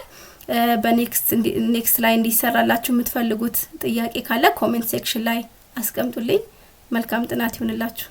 በኔክስት ላይ እንዲሰራላችሁ የምትፈልጉት ጥያቄ ካለ ኮሜንት ሴክሽን ላይ አስቀምጡልኝ መልካም ጥናት ይሁንላችሁ